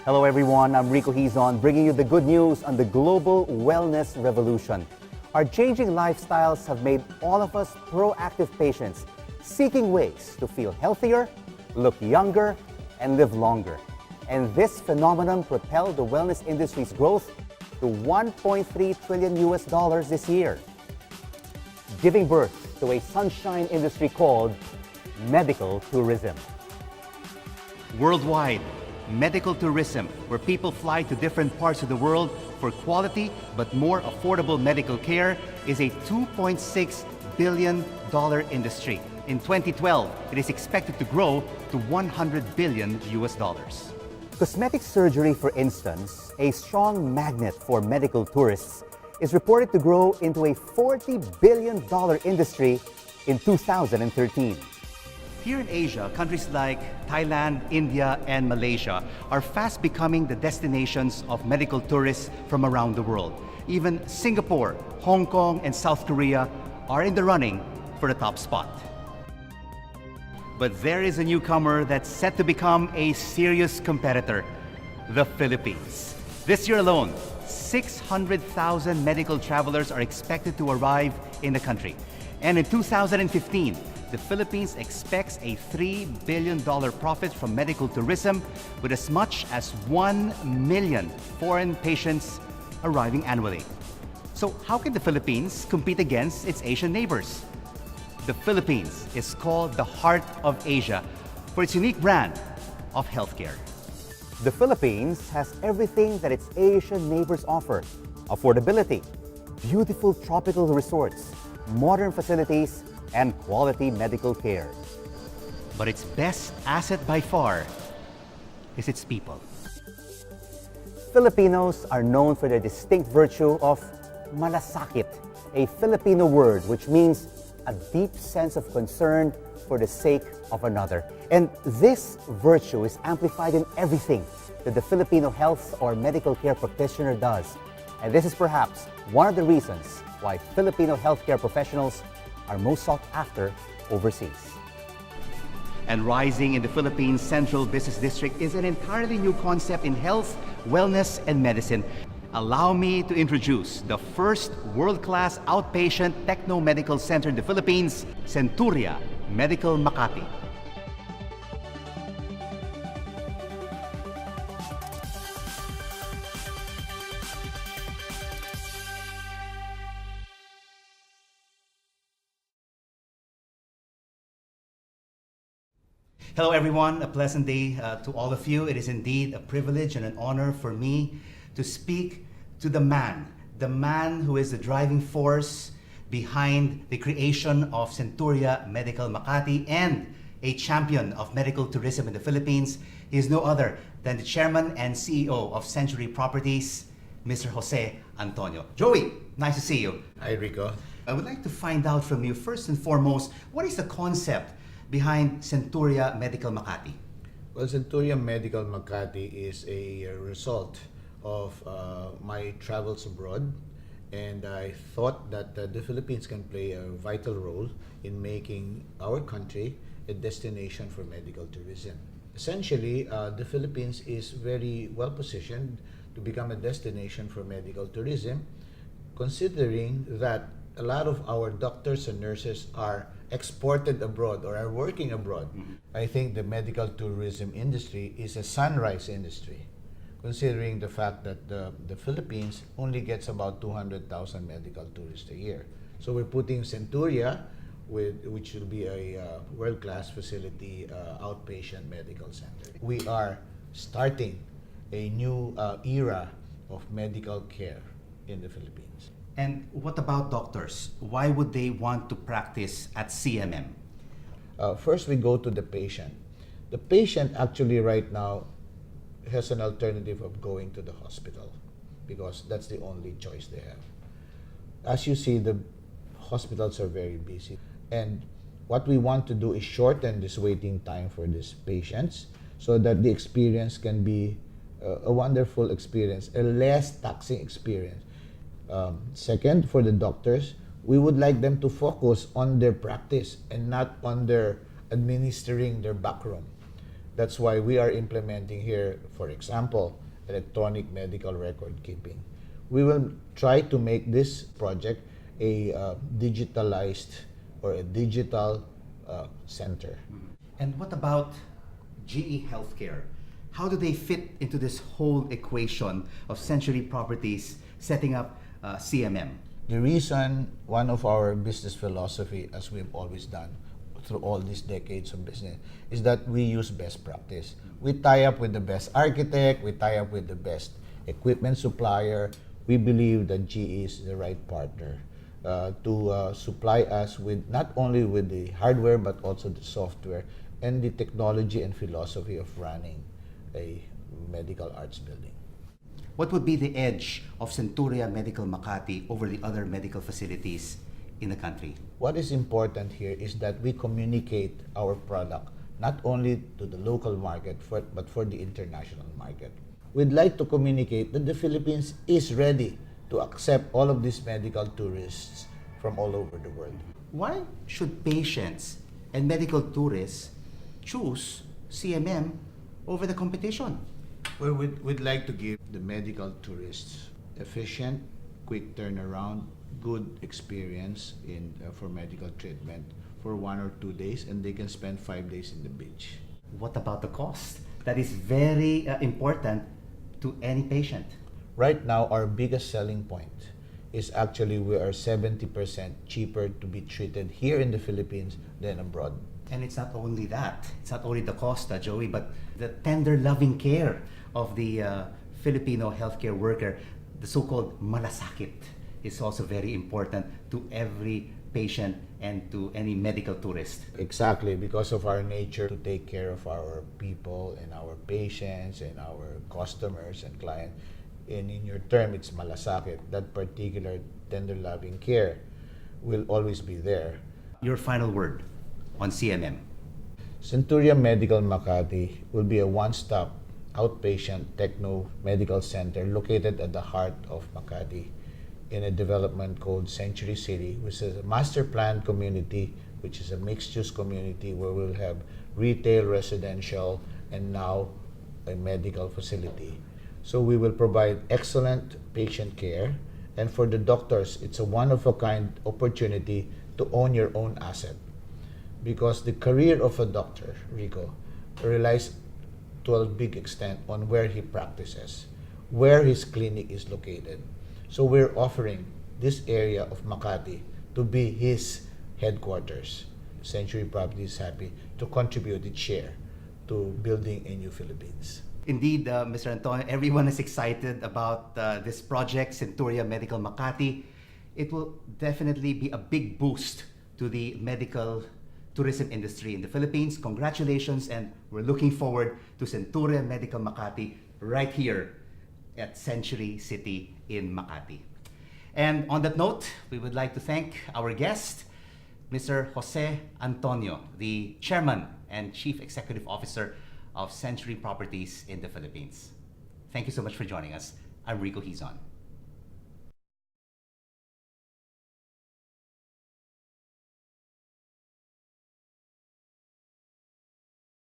Hello everyone, I'm Rico Hizon, bringing you the good news on the global wellness revolution. Our changing lifestyles have made all of us proactive patients, seeking ways to feel healthier, look younger, and live longer. And this phenomenon propelled the wellness industry's growth to $1.3 trillion this year, giving birth to a sunshine industry called medical tourism. Worldwide, medical tourism, where people fly to different parts of the world for quality but more affordable medical care, is a $2.6 billion industry. In 2012, it is expected to grow to $100 billion. Cosmetic surgery, for instance, a strong magnet for medical tourists, is reported to grow into a $40 billion industry in 2013. Here in Asia, countries like Thailand, India, and Malaysia are fast becoming the destinations of medical tourists from around the world. Even Singapore, Hong Kong, and South Korea are in the running for the top spot. But there is a newcomer that's set to become a serious competitor: the Philippines. This year alone, 600,000 medical travelers are expected to arrive in the country. And in 2015, the Philippines expects a $3 billion profit from medical tourism, with as much as 1 million foreign patients arriving annually. So how can the Philippines compete against its Asian neighbors? The Philippines is called the heart of Asia for its unique brand of healthcare. The Philippines has everything that its Asian neighbors offer: affordability, beautiful tropical resorts, modern facilities, and quality medical care. But its best asset by far is its people. Filipinos are known for their distinct virtue of malasakit, a Filipino word which means a deep sense of concern for the sake of another. And this virtue is amplified in everything that the Filipino health or medical care practitioner does. And this is perhaps one of the reasons why Filipino healthcare professionals are most sought after overseas. And rising in the Philippines Central Business District is an entirely new concept in health, wellness, and medicine. Allow me to introduce the first world-class outpatient techno-medical center in the Philippines, Centuria Medical Makati. Hello everyone, a pleasant day to all of you. It is indeed a privilege and an honor for me to speak to the man who is the driving force behind the creation of Centuria Medical Makati and a champion of medical tourism in the Philippines. He is no other than the chairman and CEO of Century Properties, Mr. Jose Antonio. Joey, nice to see you. Hi, Rico. I would like to find out from you, first and foremost, what is the concept behind Centuria Medical Makati? Well, Centuria Medical Makati is a result of my travels abroad, and I thought that the Philippines can play a vital role in making our country a destination for medical tourism. Essentially, the Philippines is very well positioned to become a destination for medical tourism, considering that a lot of our doctors and nurses are exported abroad or are working abroad. I think the medical tourism industry is a sunrise industry, considering the fact that the Philippines only gets about 200,000 medical tourists a year. So we're putting Centuria, which will be a world-class facility, outpatient medical center. We are starting a new era of medical care in the Philippines. And what about doctors? Why would they want to practice at CMM? First, we go to the patient. The patient actually right now has an alternative of going to the hospital because that's the only choice they have. As you see, the hospitals are very busy. And what we want to do is shorten this waiting time for these patients so that the experience can be a wonderful experience, a less taxing experience. Second, for the doctors, we would like them to focus on their practice and not on their administering their backroom. That's why we are implementing here, for example, electronic medical record keeping. We will try to make this project a digitalized or a digital center. And what about GE Healthcare? How do they fit into this whole equation of Century Properties setting up CMM? The reason, one of our business philosophy, as we've always done through all these decades of business, is that we use best practice. We tie up with the best architect, we tie up with the best equipment supplier. We believe that GE is the right partner to supply us with not only with the hardware but also the software and the technology and philosophy of running a medical arts building. What would be the edge of Centuria Medical Makati over the other medical facilities in the country? What is important here is that we communicate our product not only to the local market but for the international market. We'd like to communicate that the Philippines is ready to accept all of these medical tourists from all over the world. Why should patients and medical tourists choose CMM over the competition? Well, we'd like to give the medical tourists efficient, quick turnaround, good experience for medical treatment for 1 or 2 days, and they can spend 5 days in the beach. What about the cost? That is very important to any patient. Right now, our biggest selling point is actually we are 70% cheaper to be treated here in the Philippines than abroad. And it's not only that. It's not only the cost, Joey, but the tender, loving care of the Filipino healthcare worker, the so-called malasakit, is also very important to every patient and to any medical tourist. Exactly, because of our nature to take care of our people and our patients and our customers and clients. And in your term, it's malasakit. That particular tender, loving care will always be there. Your final word on CMM. Centuria Medical Makati will be a one-stop outpatient techno medical center located at the heart of Makati in a development called Century City, which is a master planned community, which is a mixed-use community where we'll have retail, residential, and now a medical facility. So we will provide excellent patient care, and for the doctors, it's a one-of-a-kind opportunity to own your own asset. Because the career of a doctor, Rico, relies to a big extent on where he practices, where his clinic is located. So we're offering this area of Makati to be his headquarters. Century Properties is happy to contribute its share to building a new Philippines. Indeed, Mr. Antonio, everyone is excited about this project, Centuria Medical Makati. It will definitely be a big boost to the medical tourism industry in the Philippines. Congratulations, and we're looking forward to Centuria Medical Makati right here at Century City in Makati. And on that note, we would like to thank our guest, Mr. Jose Antonio, the Chairman and Chief Executive Officer of Century Properties in the Philippines. Thank you so much for joining us. I'm Rico Hizon.